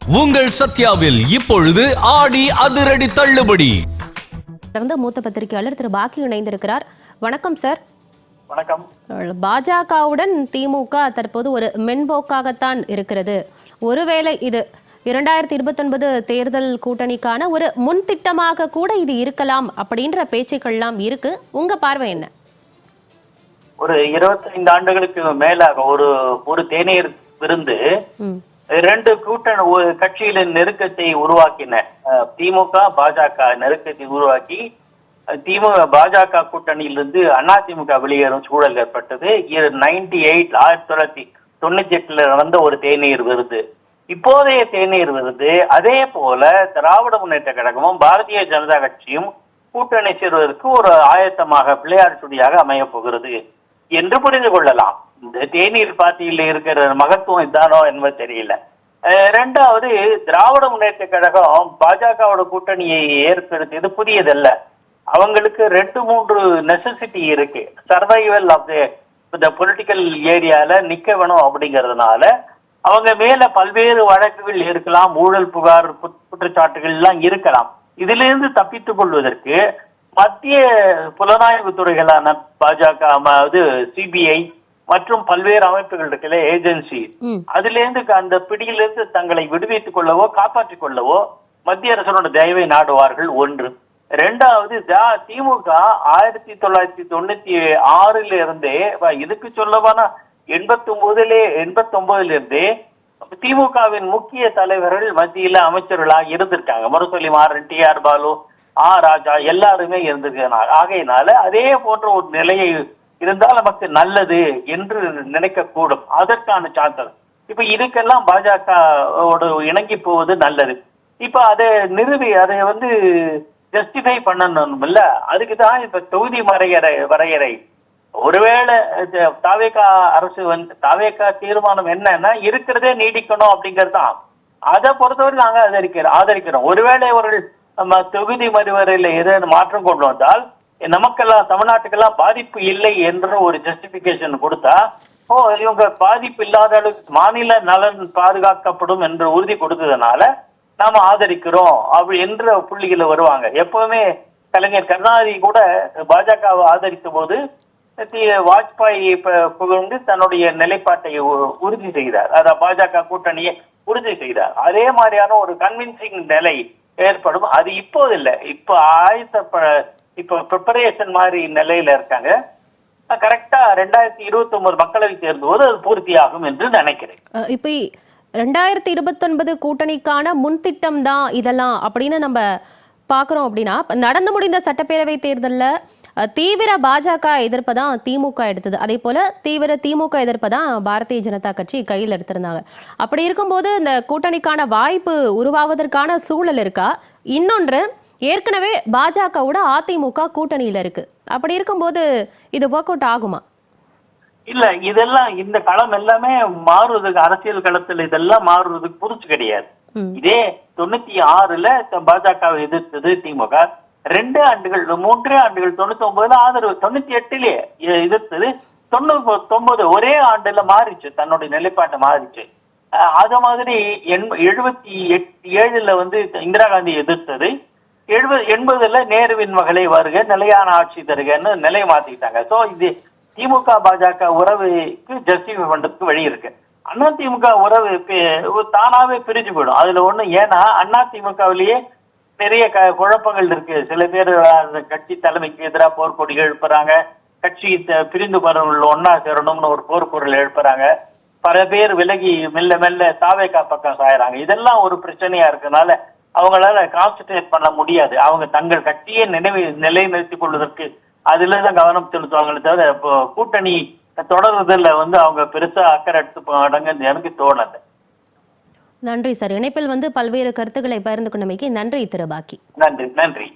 உங்கள் சத்யாவில் இப்பொழுது ஆடி அதிரடி தள்ளுபடி. தொடர்ந்து மூத்த பத்திரிகையாளர் திரு பாக்கி இணைந்திருக்கிறார். வணக்கம் சார். வணக்கம். பாஜகவுடன் திமுக தற்போது ஒரு மென்போக்காகத்தான் இருக்கிறது. ஒருவேளை இது 2029 தேர்தல் கூட்டணிக்கான ஒரு முன் திட்டமாக கூட இது இருக்கலாம் அப்படின்ற பேச்சுக்கள்லாம் இருக்கு. உங்க பார்வை என்ன? ஒரு 25 ஆண்டுகளுக்கு மேலாக ஒரு தேநீர் விருந்து இரண்டு கட்சிகளின் நெருக்கத்தை உருவாக்கின. திமுக பாஜக நெருக்கத்தை உருவாக்கி பாஜக கூட்டணியிலிருந்து அதிமுக வெளியேறும் சூழல் ஏற்பட்டது. 1998 நடந்த ஒரு தேநீர் விருது. இப்போதைய தேநீர் விருது அதே போல திராவிட முன்னேற்ற கழகமும் பாரதிய ஜனதா கட்சியும் கூட்டணி சேர்வதற்கு ஒரு ஆயத்தமாக பிள்ளையார் சுடியாக அமைய போகிறது என்று புரிந்து கொள்ளலாம். இந்த தேநீர் பாத்தியில் இருக்கிற மகத்துவம் இதானோ என்பது தெரியல. இரண்டாவது, திராவிட முன்னேற்ற கழகம் பாஜகவோட கூட்டணியை ஏற்படுத்தியது புதியதல்ல. அவங்களுக்கு 2-3 நெசசிட்டி இருக்கு. சர்வைவல் ஆஃப் த பொலிட்டிக்கல் ஏரியால நிக்க வேணும் அப்படிங்கிறதுனால அவங்க மேல பல்வேறு வழக்குகள் இருக்கலாம், ஊழல் புகார் குற்றச்சாட்டுகள் எல்லாம் இருக்கலாம். இதிலிருந்து தப்பித்துக் கொள்வதற்கு மத்திய புலனாய்வு துறைகளான பாஜக, சிபிஐ மற்றும் பல்வேறு அமைப்புகள் இருக்கல, ஏஜென்சி, அதுல இருந்து அந்த பிடியிலிருந்து தங்களை விடுவித்துக் கொள்ளவோ காப்பாற்றிக் கொள்ளவோ மத்திய அரசோட தயவை நாடுவார்கள். ஒன்று. இரண்டாவது, திமுக 1996 இருந்தே, இதுக்கு சொல்லவானா 89 இருந்தே திமுகவின் முக்கிய தலைவர்கள் மத்தியில அமைச்சர்களாக இருந்திருக்காங்க. முரசொலி மாறன், TR பாலு, ராஜா எல்லாருமே இருந்திருக்கிறாங்க. ஆகையினால அதே போன்ற ஒரு நிலையை இருந்தால் நமக்கு நல்லது என்று நினைக்க கூடும். அதற்கான சான்சஸ் இப்ப இதுக்கெல்லாம் பாஜக இணங்கி போவது நல்லது. இப்ப அதை அதை ஜஸ்டிஃபை பண்ணணும் இல்ல, அதுக்குதான் இப்ப தொகுதி வரையறை. ஒருவேளை தாவேகா அரசு தாவேகா தீர்மானம் என்னன்னா இருக்கிறதே நீடிக்கணும் அப்படிங்கிறது தான். அதை பொறுத்தவரை நாங்க ஆதரிக்கிறோம். ஒருவேளை அவர்கள் நம்ம தொகுதி மறுவரையில ஏதாவது மாற்றம் கொண்டு வந்தால் நமக்கெல்லாம் தமிழ்நாட்டுக்கெல்லாம் பாதிப்பு இல்லை என்ற ஒரு ஜஸ்டிபிகேஷன் கொடுத்தா, இவங்க பாதிப்பு இல்லாத அளவுக்கு மாநில நலன் பாதுகாக்கப்படும் என்று உறுதி கொடுத்ததுனால நாம ஆதரிக்கிறோம் அப்படி என்ற புள்ளிகளை வருவாங்க. எப்பவுமே கலைஞர் கருணாநிதி கூட பாஜகவை ஆதரித்த போது வாஜ்பாய் புகழ்ந்து தன்னுடைய நிலைப்பாட்டை உறுதி செய்தார். அத பாஜக கூட்டணியை உறுதி செய்தார். அதே மாதிரியான ஒரு கன்வின்சிங் நிலை ஏற்படும். அது இப்போது இல்லை, இப்ப ப்ரிப்பரேஷன் மாதிரி நிலையில இருக்காங்க. கரெக்டா 2029 மக்களவை தேர்தல் போது அது பூர்த்தியாகும் என்று நினைக்கிறேன். இப்ப 2029 கூட்டணிக்கான முன்திட்டம் தான் இதெல்லாம் அப்படின்னு நம்ம பாக்குறோம். அப்படின்னா நடந்து முடிந்த சட்டப்பேரவை தேர்தல்ல தீவிர பாஜக எதிர்ப்பை தான் திமுக எடுத்தது. அதே போல தீவிர திமுக எதிர்ப்பை தான் பாரதிய ஜனதா கட்சி கையில் எடுத்திருந்தாங்க. அப்படி இருக்கும்போது இந்த கூட்டணிக்கான வாய்ப்பு உருவாவதற்கான சூழல் இருக்கா? இன்னொன்று, ஏற்கனவே பாஜகவோட அதிமுக கூட்டணியில இருக்கு. அப்படி இருக்கும்போது இது ஒர்க் அவுட் ஆகுமா? இல்ல, இதெல்லாம் இந்த களம் எல்லாமே மாறுவதற்கு, அரசியல் களத்தில் இதெல்லாம் மாறுவதற்கு புதுசு கிடையாது. இதே 96 பாஜகவை எதிர்த்தது திமுக. 2 ஆண்டுகள் 3 ஆண்டுகள் 99 ஆதரவு, 98 எதிர்த்தது, 99 ஒரே ஆண்டுல மாறிச்சு, தன்னுடைய நிலைப்பாட்டை மாறிச்சு. அது மாதிரி 77 இந்திரா காந்தி எதிர்த்தது, 80 நேருவின் மகளை வருக, நிலையான ஆட்சி தருகன்னு நிலை மாத்திக்கிட்டாங்க. சோ இது திமுக பாஜக உறவுக்கு ஜஸ்டிஃபை பண்றதுக்கு வழி இருக்கு. அதிமுக உறவு தானாவே பிரிஞ்சு போயிடும். அதுல ஒண்ணு, ஏன்னா அதிமுகவிலேயே பெரிய குழப்பங்கள் இருக்கு. சில பேர் கட்சி தலைமைக்கு எதிராக போர்க்கொடிகள் எழுப்புறாங்க, கட்சி பிரிந்து போறவர்கள் ஒன்னா சேரணும்னு ஒரு போர்க்குரல் எழுப்புறாங்க. பல பேர் விலகி மெல்ல மெல்ல தாவேகா பக்கம் சாயறாங்க. இதெல்லாம் ஒரு பிரச்சனையா இருக்கனால அவங்களால கான்சென்ட்ரேட் பண்ண முடியாது. அவங்க தங்கள் கட்சியை நிலைநிறுத்திக் கொள்வதற்கு அதுலதான் கவனம் செலுத்துவாங்களே தவிர கூட்டணி தொடர்றதுல அவங்க பெருசா அக்கறை எடுத்து எனக்கு தோணல. நன்றி சார். இணைப்பில் பல்வேறு கருத்துக்களை பகிர்ந்து கொண்டமைக்கு நன்றி திரு பாக்கி. நன்றி.